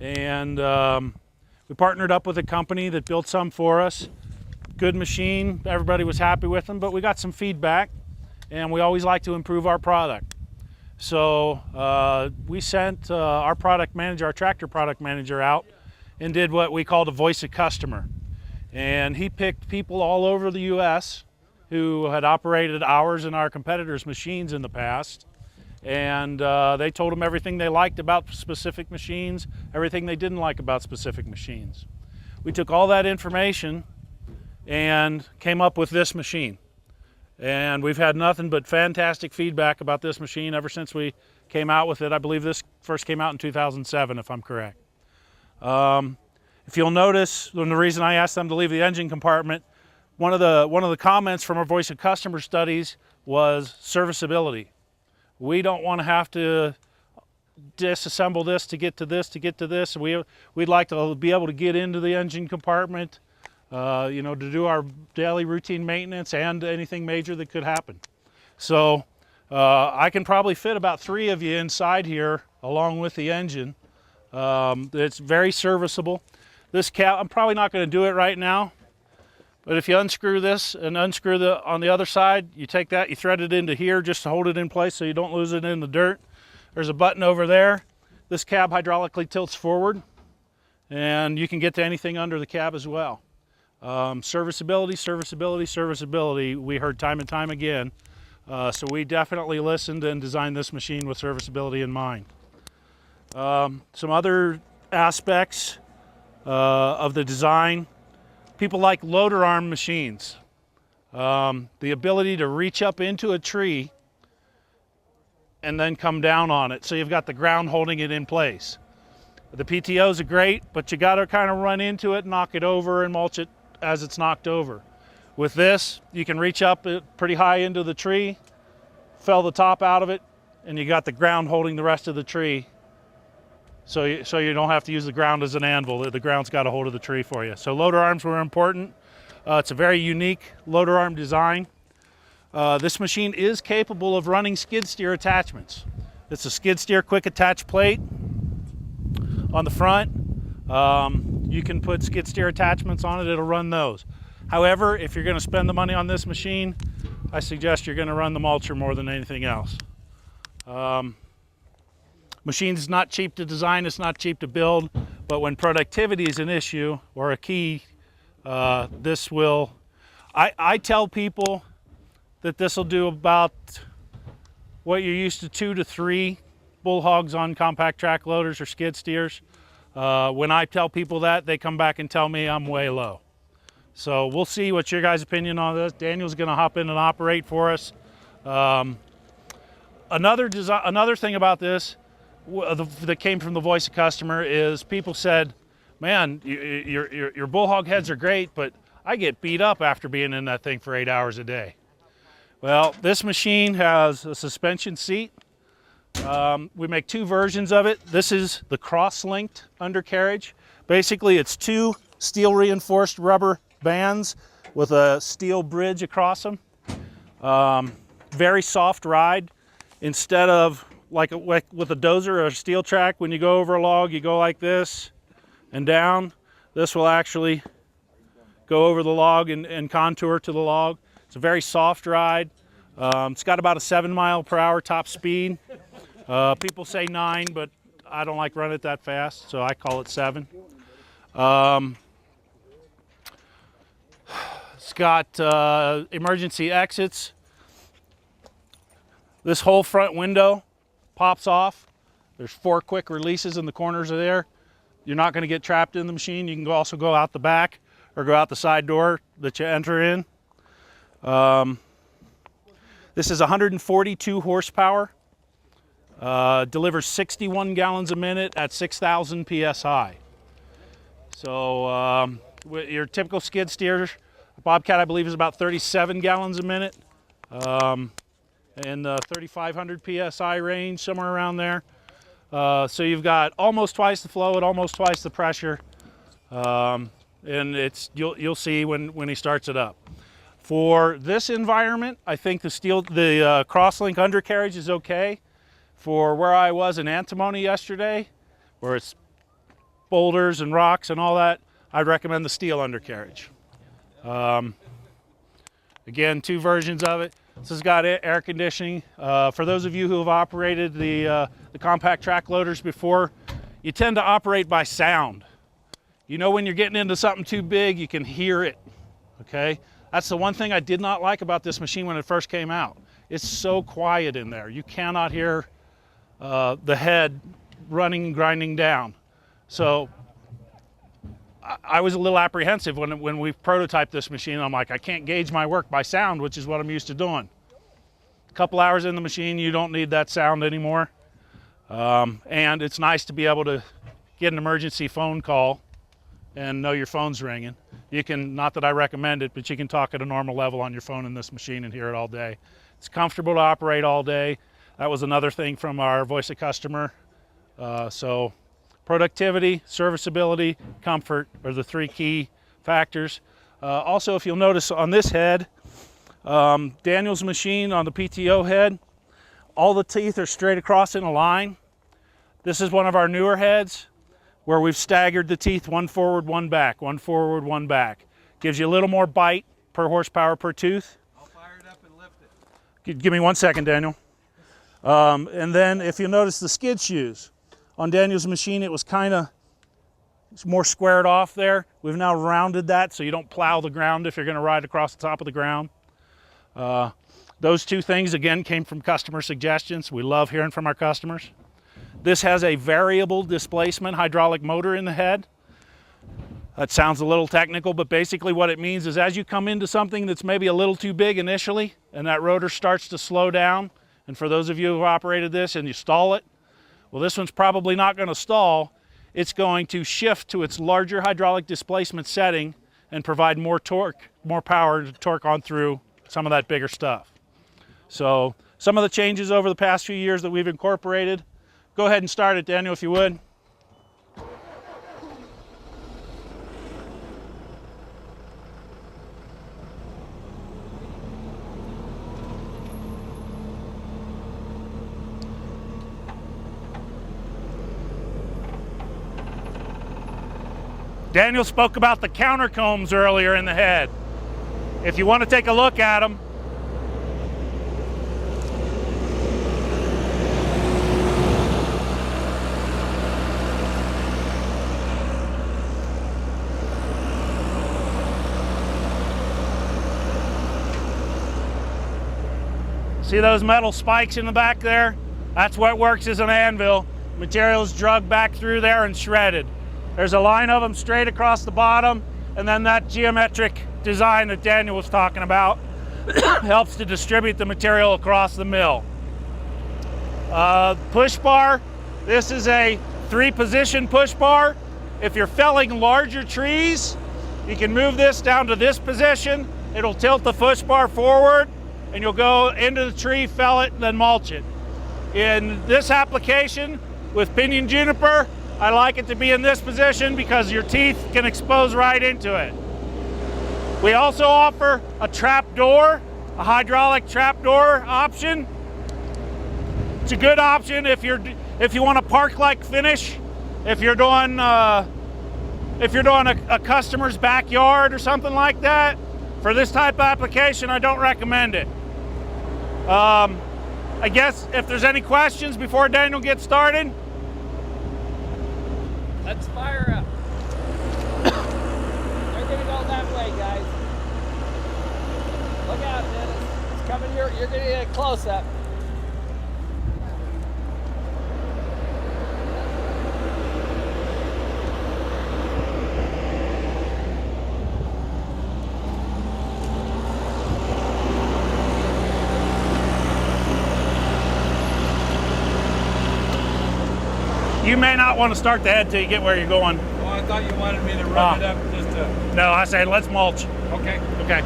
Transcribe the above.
and we partnered up with a company that built some for us. Good machine, everybody was happy with them, but we got some feedback, and we always like to improve our product. So we sent our product manager, our tractor product manager, out and did what we called a voice of customer. And he picked people all over the US who had operated ours and our competitors' machines in the past. And they told him everything they liked about specific machines, everything they didn't like about specific machines. We took all that information and came up with this machine. And we've had nothing but fantastic feedback about this machine ever since we came out with it. I believe this first came out in 2007, if I'm correct. If you'll notice, the reason I asked them to leave the engine compartment, one of the comments from our voice of customer studies was serviceability. We don't want to have to disassemble this to get to this, to get to this. We'd like to be able to get into the engine compartment, you know, to do our daily routine maintenance and anything major that could happen. So I can probably fit about 3 of you inside here along with the engine. It's very serviceable. This cap, I'm probably not going to do it right now, but if you unscrew this and unscrew on the other side, you take that, you thread it into here just to hold it in place so you don't lose it in the dirt. There's a button over there. This cab hydraulically tilts forward, and you can get to anything under the cab as well. Serviceability, serviceability, serviceability, we heard time and time again. So we definitely listened and designed this machine with serviceability in mind. Some other aspects of the design, people like loader arm machines. The ability to reach up into a tree and then come down on it, so you've got the ground holding it in place. The PTOs are great, but you got to kind of run into it, knock it over, and mulch it as it's knocked over. With this, you can reach up pretty high into the tree, fell the top out of it, and you got the ground holding the rest of the tree. So you don't have to use the ground as an anvil. The ground's got a hold of the tree for you. So loader arms were important. It's a very unique loader arm design. This machine is capable of running skid steer attachments. It's a skid steer quick attach plate on the front. You can put skid steer attachments on it, it'll run those. However, if you're going to spend the money on this machine, I suggest you're going to run the mulcher more than anything else. Machine's not cheap to design, it's not cheap to build, but when productivity is an issue or a key, this will, I tell people that this will do about what you're used to 2 to 3 bull hogs on compact track loaders or skid steers. When I tell people that, they come back and tell me I'm way low. So we'll see what your guys' opinion on this. Daniel's gonna hop in and operate for us. Another thing about this that came from the voice of customer is people said, man, your bull hog heads are great, but I get beat up after being in that thing for 8 hours a day. Well, this machine has a suspension seat. We make 2 versions of it. This is the cross-linked undercarriage. Basically, it's 2 steel reinforced rubber bands with a steel bridge across them. Very soft ride. Instead of like with a dozer or a steel track, when you go over a log, you go like this and down. This will actually go over the log and contour to the log. It's a very soft ride. It's got about a 7 mph top speed. People say 9, but I don't like running it that fast, so I call it 7. It's got emergency exits. This whole front window pops off. There's 4 quick releases in the corners of there. You're not going to get trapped in the machine. You can also go out the back or go out the side door that you enter in. This is 142 horsepower. Delivers 61 gallons a minute at 6,000 PSI. So your typical skid steer, Bobcat I believe is about 37 gallons a minute. In the 3,500 PSI range, somewhere around there. So you've got almost twice the flow at almost twice the pressure. And you'll see when he starts it up. For this environment, I think the crosslink undercarriage is okay. For where I was in antimony yesterday, where it's boulders and rocks and all that, I'd recommend the steel undercarriage. Again, 2 versions of it. This has got air conditioning. For those of you who have operated the compact track loaders before, you tend to operate by sound. You know when you're getting into something too big, you can hear it, okay? That's the one thing I did not like about this machine when it first came out. It's so quiet in there. You cannot hear the head running and grinding down. So I was a little apprehensive when we prototyped this machine. I'm like, I can't gauge my work by sound, which is what I'm used to doing. A couple hours in the machine, you don't need that sound anymore. And it's nice to be able to get an emergency phone call and know your phone's ringing. You can, not that I recommend it, but you can talk at a normal level on your phone in this machine and hear it all day. It's comfortable to operate all day. That was another thing from our voice of customer. So productivity, serviceability, comfort are the 3 key factors. Also, if you'll notice on this head, Daniel's machine on the PTO head, all the teeth are straight across in a line. This is one of our newer heads where we've staggered the teeth, 1 forward, 1 back, 1 forward, 1 back. Gives you a little more bite per horsepower per tooth. I'll fire it up and lift it. Give me 1 second, Daniel. And then if you notice the skid shoes, on Daniel's machine it was kind of more squared off there. We've now rounded that so you don't plow the ground if you're going to ride across the top of the ground. Those 2 things, again, came from customer suggestions. We love hearing from our customers. This has a variable displacement hydraulic motor in the head. That sounds a little technical, but basically what it means is as you come into something that's maybe a little too big initially, and that rotor starts to slow down, and for those of you who've operated this and you stall it, well, this one's probably not going to stall. It's going to shift to its larger hydraulic displacement setting and provide more torque, more power to torque on through some of that bigger stuff. So some of the changes over the past few years that we've incorporated. Go ahead and start it, Daniel, if you would. Daniel spoke about the counter combs earlier in the head. If you want to take a look at them, see those metal spikes in the back there? That's what works as an anvil. Material is drugged back through there and shredded. There's a line of them straight across the bottom, and then that geometric design that Daniel was talking about helps to distribute the material across the mill. Push bar, this is a 3-position push bar. If you're felling larger trees, you can move this down to this position. It'll tilt the push bar forward, and you'll go into the tree, fell it, and then mulch it. In this application with pinion juniper, I like it to be in this position because your teeth can expose right into it. We also offer a trap door, a hydraulic trap door option. It's a good option if you want a park-like finish. If you're doing a customer's backyard or something like that. For this type of application, I don't recommend it. I guess if there's any questions before Daniel gets started. Let's fire up. They're gonna go that way, guys. Look out, Dennis. It's coming here. You're gonna get a close-up. You may not want to start the head till you get where you're going. Oh, I thought you wanted me to run it up just to... No, I said let's mulch. Okay. Okay.